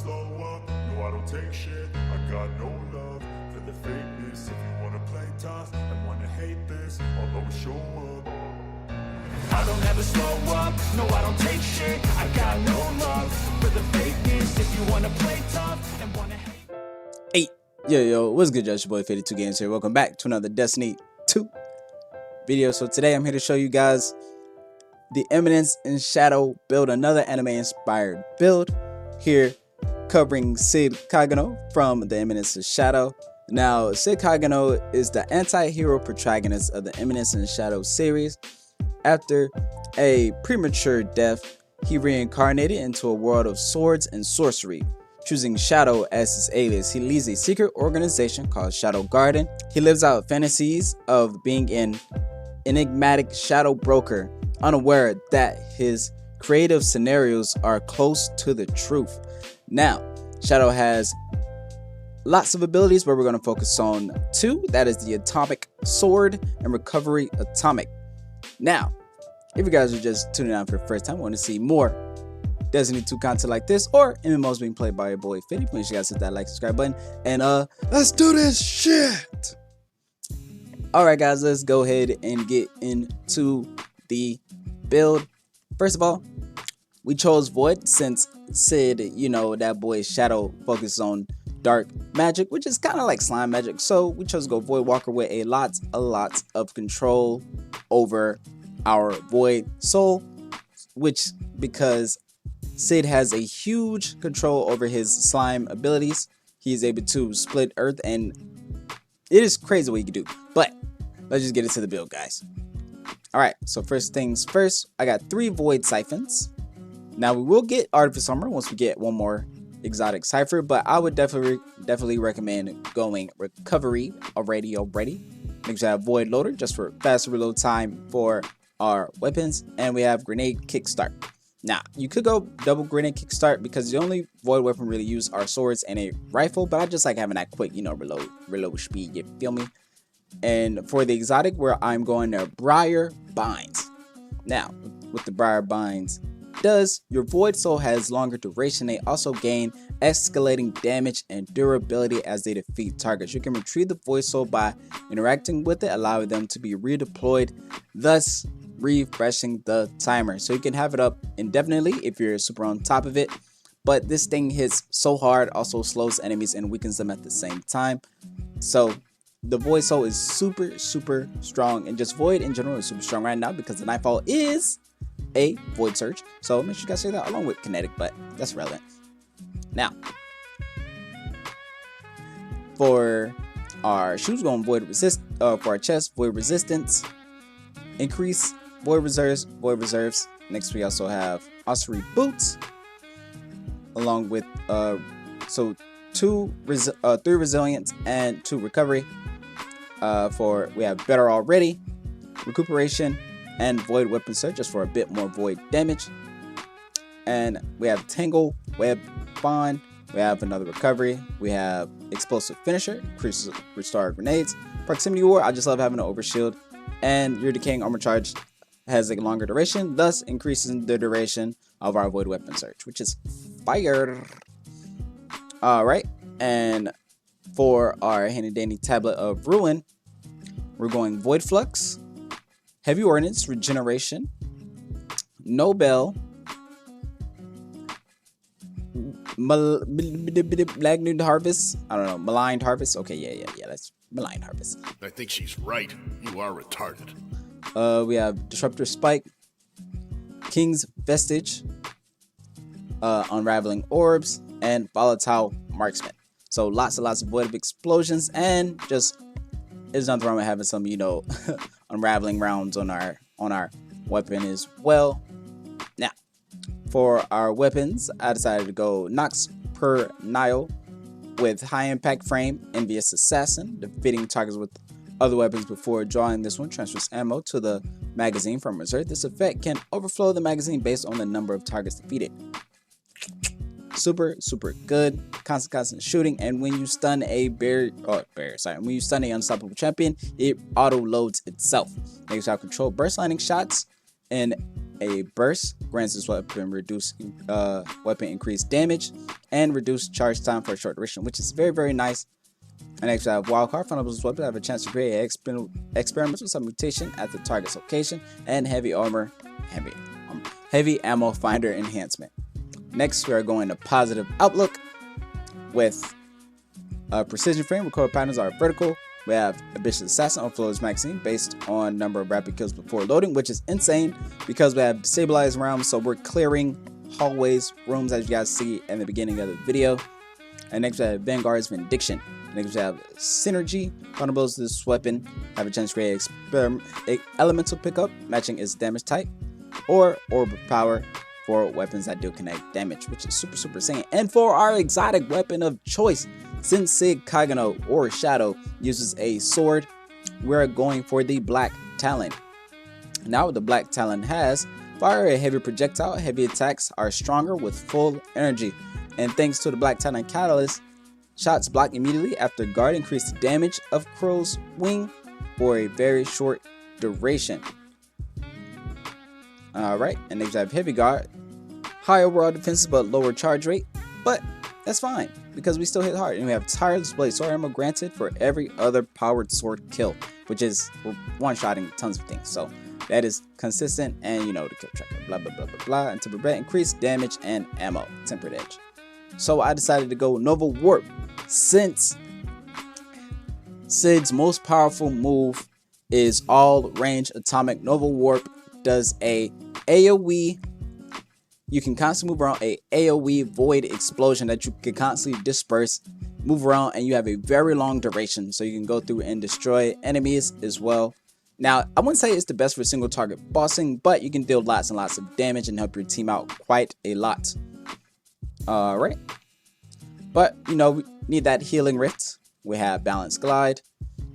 slow up, no I don't take shit. I got no love for the fakeness. If you wanna play tough and wanna hate this, I'll always show up. I don't ever slow up, no I don't take shit. I got no love for the fakeness. If you wanna play tough and wanna hate. Hey, yo, what's good, y'all? It's your boy 52 Games here. Welcome back to another Destiny 2 video. So today I'm here to show you guys the Eminence in Shadow build, another anime inspired build here covering Sid Kagano from the Eminence in Shadow. Now, Sid Kagano is the anti-hero protagonist of the Eminence in Shadow series. After a premature death, he reincarnated into a world of swords and sorcery. Choosing Shadow as his alias, he leads a secret organization called Shadow Garden. He lives out fantasies of being an enigmatic shadow broker, unaware that his creative scenarios are close to the truth. Now, Shadow has lots of abilities, but we're going to focus on two. That is the Atomic Sword and Recovery Atomic. Now, if you guys are just tuning out for the first time, want to see more Destiny 2 content like this or MMOs being played by your boy 50, make sure you guys hit that like, subscribe button, and let's do this shit. Alright guys, let's go ahead and get into the build. First of all, we chose Void since Sid, you know, that boy Shadow focuses on dark magic, which is kind of like slime magic. So we chose to go Void Walker with a lot of control over our Void Soul, which because Sid has a huge control over his slime abilities. He's able to split earth, and it is crazy what he can do. But let's just get into the build, guys. Alright, so first things first, I got 3 Void Siphons. Now we will get Artifice Armor once we get one more exotic cipher, but I would definitely recommend going Recovery already. Make sure I have Void Loader just for faster reload time for our weapons, and we have Grenade Kickstart. Now, you could go double Grenade Kickstart because the only Void weapon really used are swords and a rifle, but I just like having that quick, you know, reload speed, you feel me? And for the exotic, where I'm going to Briar Binds. Now, with the Briar Binds does, your Void Soul has longer duration. They also gain escalating damage and durability as they defeat targets. You can retrieve the Void Soul by interacting with it, allowing them to be redeployed, thus refreshing the timer. So you can have it up indefinitely if you're super on top of it, but this thing hits so hard, also slows enemies and weakens them at the same time. So the Void Soul is super strong, and just Void in general is super strong right now because the Nightfall is a Void Surge. So make sure you guys say that along with Kinetic, but that's relevant. Now, for our shoes, going Void Resist. For our chest, Void Resistance, increase Void Reserves. Next, we also have Ossuary Boots, along with so 3 Resilience and 2 Recovery. We have Better Already, Recuperation, and Void Weapon Surge just for a bit more Void damage. And we have Tangle, Web, Bond. We have another Recovery. We have Explosive Finisher, increases Restore Grenades. Proximity War, I just love having an Overshield. And your Decaying Armor Charge has a longer duration, thus increasing the duration of our Void Weapon Surge, which is fire. Alright, and for our handy dandy Tablet of Ruin, we're going Void Flux, Heavy Ordnance Regeneration, Nobel, Maligned Harvest. I don't know, Maligned Harvest. Okay, yeah, that's Maligned Harvest. I think she's right. You are retarded. We have Disruptor Spike, King's Vestige, Unraveling Orbs, and Volatile Marksman. So lots of Void Explosions, and just there's nothing wrong with having some, you know, unraveling rounds on our weapon as well. Now, for our weapons, I decided to go Nox per Nile with High Impact Frame, Envious Assassin, defeating targets with other weapons before drawing this one transfers ammo to the magazine from reserve. This effect can overflow the magazine based on the number of targets defeated. Super good, constant shooting, and when you stun a when you stun a unstoppable champion, it auto loads itself. Makes out control burst lightning shots and a burst, grants this weapon weapon increased damage and reduced charge time for a short duration, which is very, very nice. And next we have wild card. Found this weapon have a chance to create an experimental submutation at the target's location, and heavy ammo finder enhancement. Next we are going to positive outlook with precision frame. Recoil patterns are vertical. We have ambitious assassin overflows magazine based on number of rapid kills before loading, which is insane because we have stabilized rounds, so we're clearing hallways, rooms, as you guys see in the beginning of the video. And next we have Vanguard's Vindication. Next we have Synergy. Vulnerables to this weapon have a chance to create elemental pickup matching its damage type, or orb power for weapons that do kinetic damage, which is super, super insane. And for our exotic weapon of choice, since Sig Kagano or Shadow uses a sword, we're going for the Black Talon. Now what the Black Talon has: fire a heavy projectile, heavy attacks are stronger with full energy. And thanks to the Black Talon catalyst, shots block immediately after guard increase the damage of Crow's wing for a very short duration. Alright, and next we have heavy guard. High overall defenses but lower charge rate, but that's fine because we still hit hard. And we have tireless blade, sword ammo granted for every other powered sword kill, which is one-shotting tons of things. So that is consistent, and you know the kill tracker, blah blah blah blah blah. And tempered increased damage and ammo, tempered edge. So I decided to go Nova Warp, since Sig's most powerful move is all range atomic. Nova Warp does a AoE. You can constantly move around, a AoE void explosion that you can constantly disperse, move around, and you have a very long duration, so you can go through and destroy enemies as well. Now, I wouldn't say it's the best for single target bossing, but you can deal lots and lots of damage and help your team out quite a lot. Alright. But, you know, we need that healing rift. We have Balanced Glide.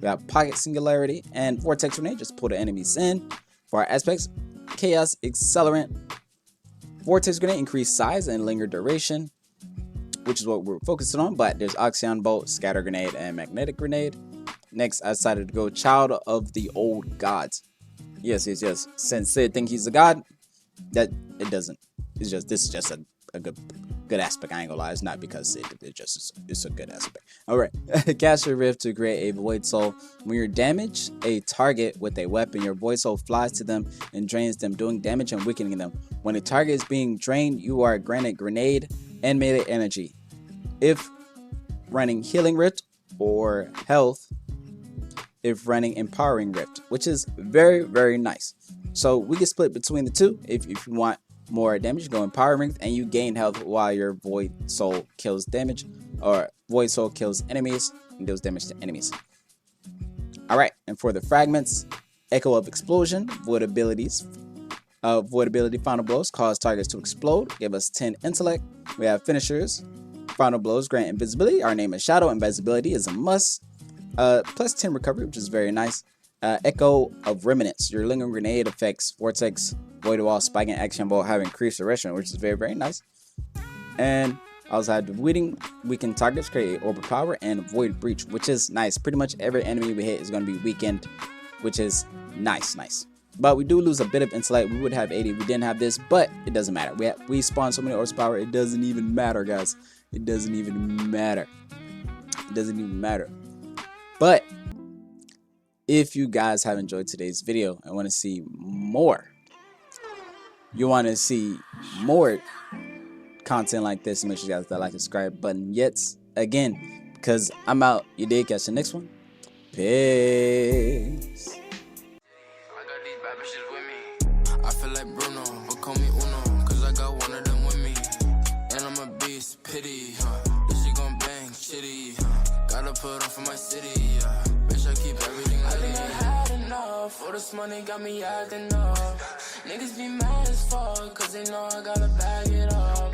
We have Pocket Singularity and Vortex Grenade. Just pull the enemies in. For our aspects, Chaos Accelerant. Vortex Grenade, increased size and linger duration, which is what we're focusing on. But there's Oxyon Bolt, Scatter Grenade, and Magnetic Grenade. Next, I decided to go Child of the Old Gods. Yes. Since they think he's a god, that it doesn't. It's just, this is just a good aspect. I ain't gonna lie, it's not because it's a good aspect. All right. Cast your rift to create a void soul. When you're damaged a target with a weapon, your void soul flies to them and drains them, doing damage and weakening them. When a target is being drained, you are granted grenade and melee energy. If running healing rift, or health if running empowering rift, which is very, very nice. So we can split between the two. If you want more damage, go empowering rift and you gain health while your void soul kills damage, or void soul kills enemies and deals damage to enemies. All right, and for the fragments, Echo of Explosion, void abilities. Void ability final blows cause targets to explode, give us 10 intellect. We have finishers. Final blows grant invisibility. Our name is Shadow. Invisibility is a must. Plus 10 recovery, which is very nice. Echo of Remnants. Your lingering grenade affects Vortex, Void Wall, Spike, and Action Bolt have increased duration, which is very, very nice. And I also have the weakened targets, create Orb of Power, and Void Breach, which is nice. Pretty much every enemy we hit is going to be weakened, which is nice. But we do lose a bit of intellect. We would have 80 if we didn't have this, but it doesn't matter. We spawn so many orbs of power, it doesn't even matter, guys. It doesn't even matter. It doesn't even matter. But if you guys have enjoyed today's video and want to see more, you want to see more content like this, make sure you guys hit that like and subscribe button yet again, because I'm out. You did catch the next one. Peace. I feel like Bruno, but call me Uno, cause I got one of them with me. And I'm a beast, pity, this shit gon' bang, shitty, gotta put on for my city, bitch, I keep everything I think I had enough, all this money got me acting up. Niggas be mad as fuck, cause they know I gotta bag it up.